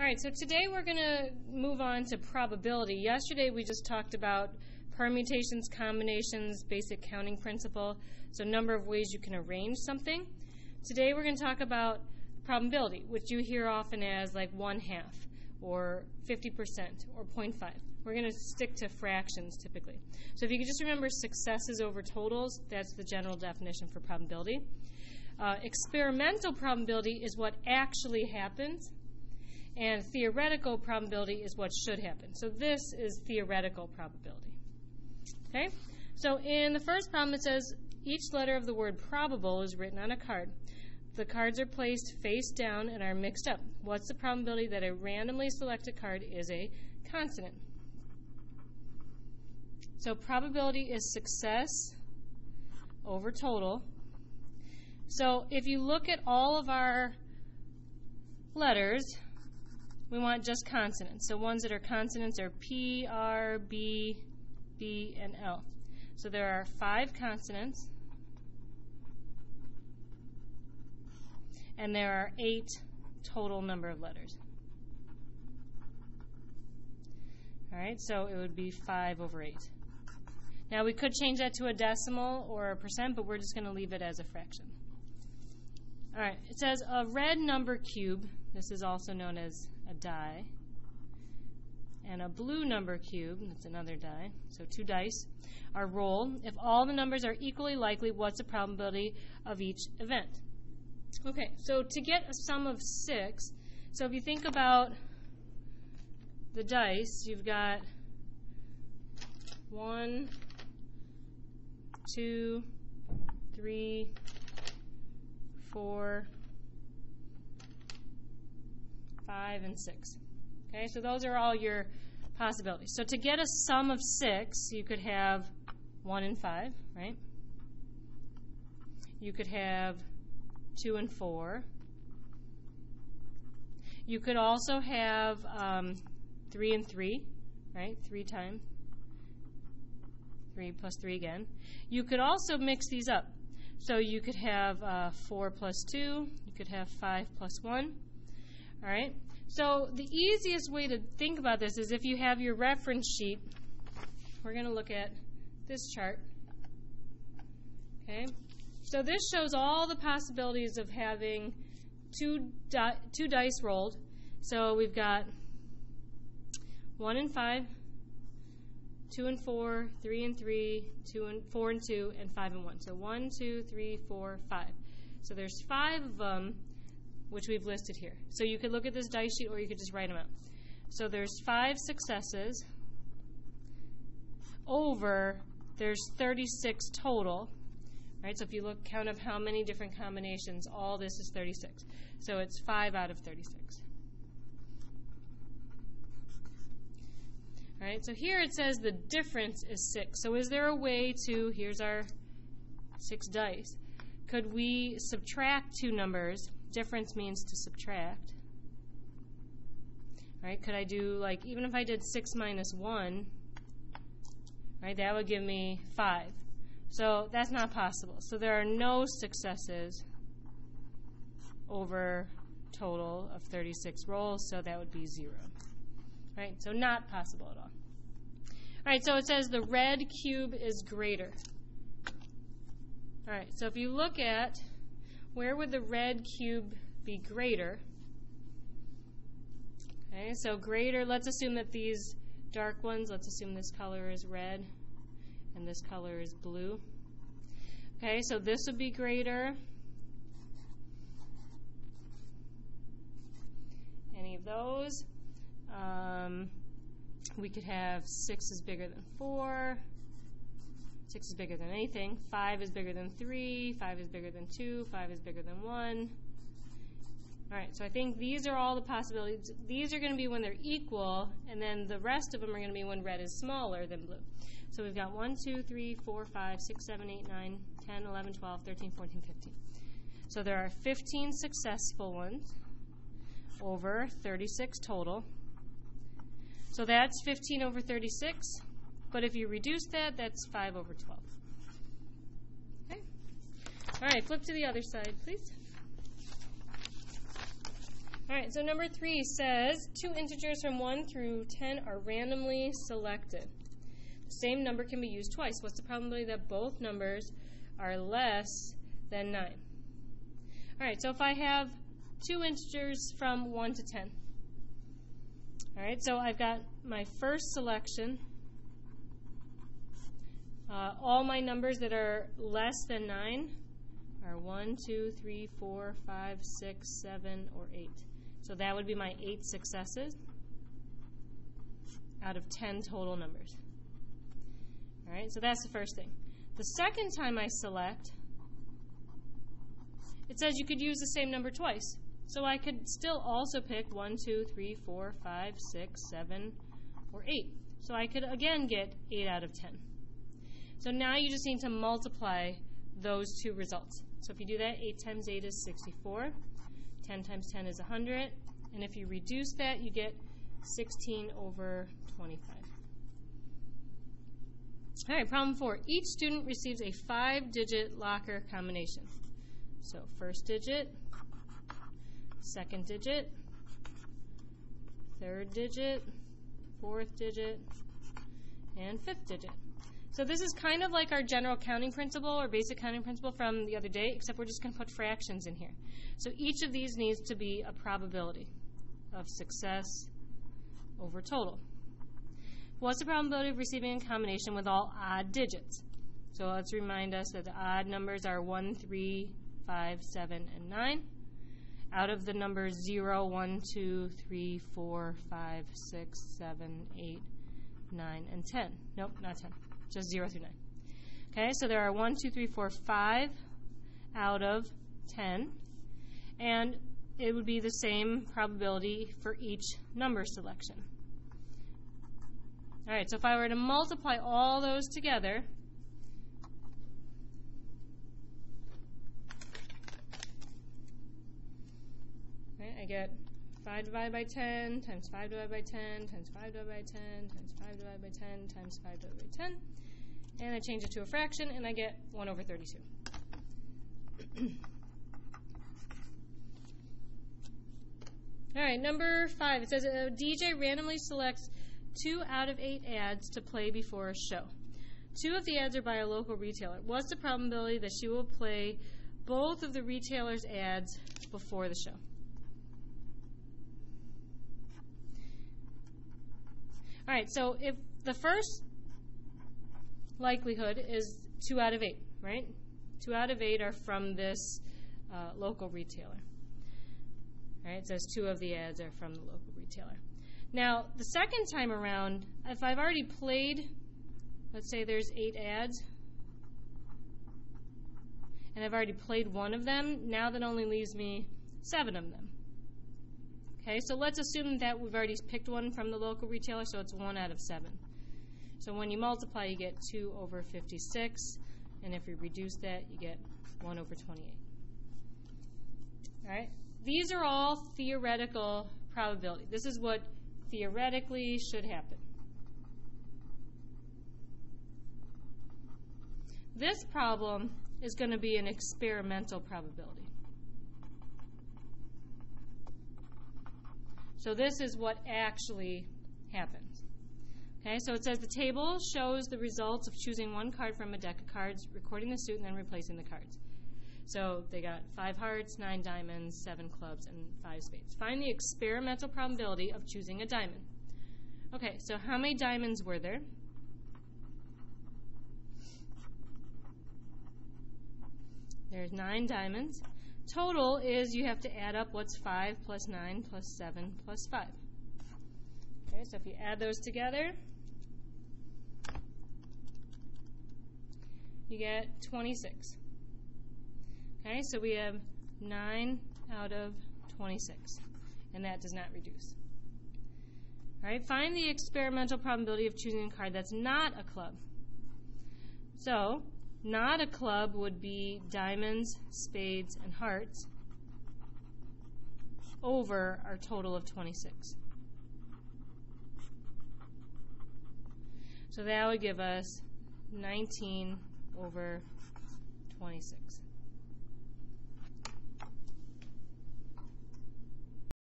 right, so today we're going to move on to probability. Yesterday we just talked about permutations, combinations, basic counting principle, so number of ways you can arrange something. Today we're going to talk about probability, which you hear often as like 1/2 or 50% or 0.5. We're going to stick to fractions typically. So if you could just remember successes over totals, that's the general definition for probability. Experimental probability is what actually happens, and theoretical probability is what should happen. So this is theoretical probability. Okay? So in the first problem it says each letter of the word probable is written on a card. The cards are placed face down and are mixed up. What's the probability that a randomly selected card is a consonant? So probability is success over total. So if you look at all of our letters, we want just consonants. So ones that are consonants are P, R, B, B, and L. So there are 5 consonants, and there are 8 total number of letters. All right, so it would be 5 over 8. Now we could change that to a decimal or a percent, but we're just going to leave it as a fraction. All right, it says a red number cube, this is also known as a die, and a blue number cube, that's another die, so 2 dice, are rolled. If all the numbers are equally likely, what's the probability of each event? Okay, so to get a sum of 6, so if you think about the dice, you've got 1, 2, 3, 4, 5, and 6. Okay, so those are all your possibilities. So to get a sum of 6, you could have 1 and 5, right? You could have 2 and 4. You could also have 3 and 3, right? 3 times 3 plus 3 again. You could also mix these up. So you could have 4 plus 2. You could have 5 plus 1. All right? So the easiest way to think about this is if you have your reference sheet. We're going to look at this chart. Okay? So this shows all the possibilities of having two dice rolled. So we've got 1 and 5, 2 and 4, 3 and 3, 4 and 2, and 5 and 1. So 1, 2, 3, 4, 5. So there's 5 of them, which we've listed here. So you could look at this dice sheet or you could just write them out. So there's 5 successes over, there's 36 total. Right? So if you count up how many different combinations, all this is 36. So it's 5 out of 36. All right, so here it says the difference is 6. So is there a way to, here's our 6 dice, could we subtract 2 numbers? Difference means to subtract. Right? Could I do, like, even if I did 6 minus 1, right, that would give me 5. So that's not possible. So there are no successes over total of 36 rolls, so that would be 0. Right? So not possible at all. All right, so it says the red cube is greater. All right, so if you look at where would the red cube be greater? Okay, so greater, let's assume that these dark ones, let's assume this color is red and this color is blue. Okay, so this would be greater. Any of those. We could have 6 is bigger than 4. 6 is bigger than anything. 5 is bigger than 3. 5 is bigger than 2. 5 is bigger than 1. All right, so I think these are all the possibilities. These are going to be when they're equal, and then the rest of them are going to be when red is smaller than blue. So we've got 1, 2, 3, 4, 5, 6, 7, 8, 9, 10, 11, 12, 13, 14, 15. So there are 15 successful ones over 36 total. So that's 15 over 36. But if you reduce that, that's 5 over 12. Okay? All right, flip to the other side, please. All right, so number 3 says 2 integers from 1 through 10 are randomly selected. The same number can be used twice. What's the probability that both numbers are less than 9? All right, so if I have 2 integers from 1 to 10. All right, so I've got my first selection. All my numbers that are less than 9 are 1, 2, 3, 4, 5, 6, 7, or 8. So that would be my 8 successes out of 10 total numbers. All right, so that's the first thing. The second time I select, it says you could use the same number twice. So I could still also pick 1, 2, 3, 4, 5, 6, 7, or 8. So I could again get 8 out of 10. So now you just need to multiply those two results. So if you do that, 8 times 8 is 64. 10 times 10 is 100. And if you reduce that, you get 16 over 25. All right, problem 4. Each student receives a 5-digit locker combination. So first digit, second digit, third digit, fourth digit, and fifth digit. So this is kind of like our general counting principle or basic counting principle from the other day, except we're just going to put fractions in here. So each of these needs to be a probability of success over total. What's the probability of receiving a combination with all odd digits? So let's remind us that the odd numbers are 1, 3, 5, 7, and 9. Out of the numbers 0, 1, 2, 3, 4, 5, 6, 7, 8, 9, and 10. Nope, not 10. Just 0 through 9. Okay, so there are 1, 2, 3, 4, 5 out of 10. And it would be the same probability for each number selection. All right, so if I were to multiply all those together, right, I get 5 divided by 10 times 5 divided by 10 times 5 divided by 10 times 5 divided by 10 times 5 divided by 10. And I change it to a fraction, and I get 1 over 32. All right, number 5. It says a DJ randomly selects 2 out of 8 ads to play before a show. 2 of the ads are by a local retailer. What's the probability that she will play both of the retailer's ads before the show? All right, so if the first likelihood is 2 out of 8, right? 2 out of 8 are from this local retailer. All right, it says 2 of the ads are from the local retailer. Now, the second time around, if I've already played, let's say there's 8 ads, and I've already played one of them, now that only leaves me 7 of them. Okay, so let's assume that we've already picked one from the local retailer, so it's 1 out of 7. So when you multiply, you get 2 over 56, and if we reduce that, you get 1 over 28. All right, these are all theoretical probability. This is what theoretically should happen. This problem is going to be an experimental probability. So this is what actually happens. Okay, so it says the table shows the results of choosing one card from a deck of cards, recording the suit, and then replacing the cards. So they got 5 hearts, 9 diamonds, 7 clubs, and 5 spades. Find the experimental probability of choosing a diamond. Okay, so how many diamonds were there? There's 9 diamonds. Total is you have to add up what's 5 plus 9 plus 7 plus 5. Okay, so if you add those together, you get 26. Okay, so we have 9 out of 26, and that does not reduce. All right, find the experimental probability of choosing a card that's not a club. So, not a club would be diamonds, spades, and hearts over our total of 26. So that would give us 19 over 26.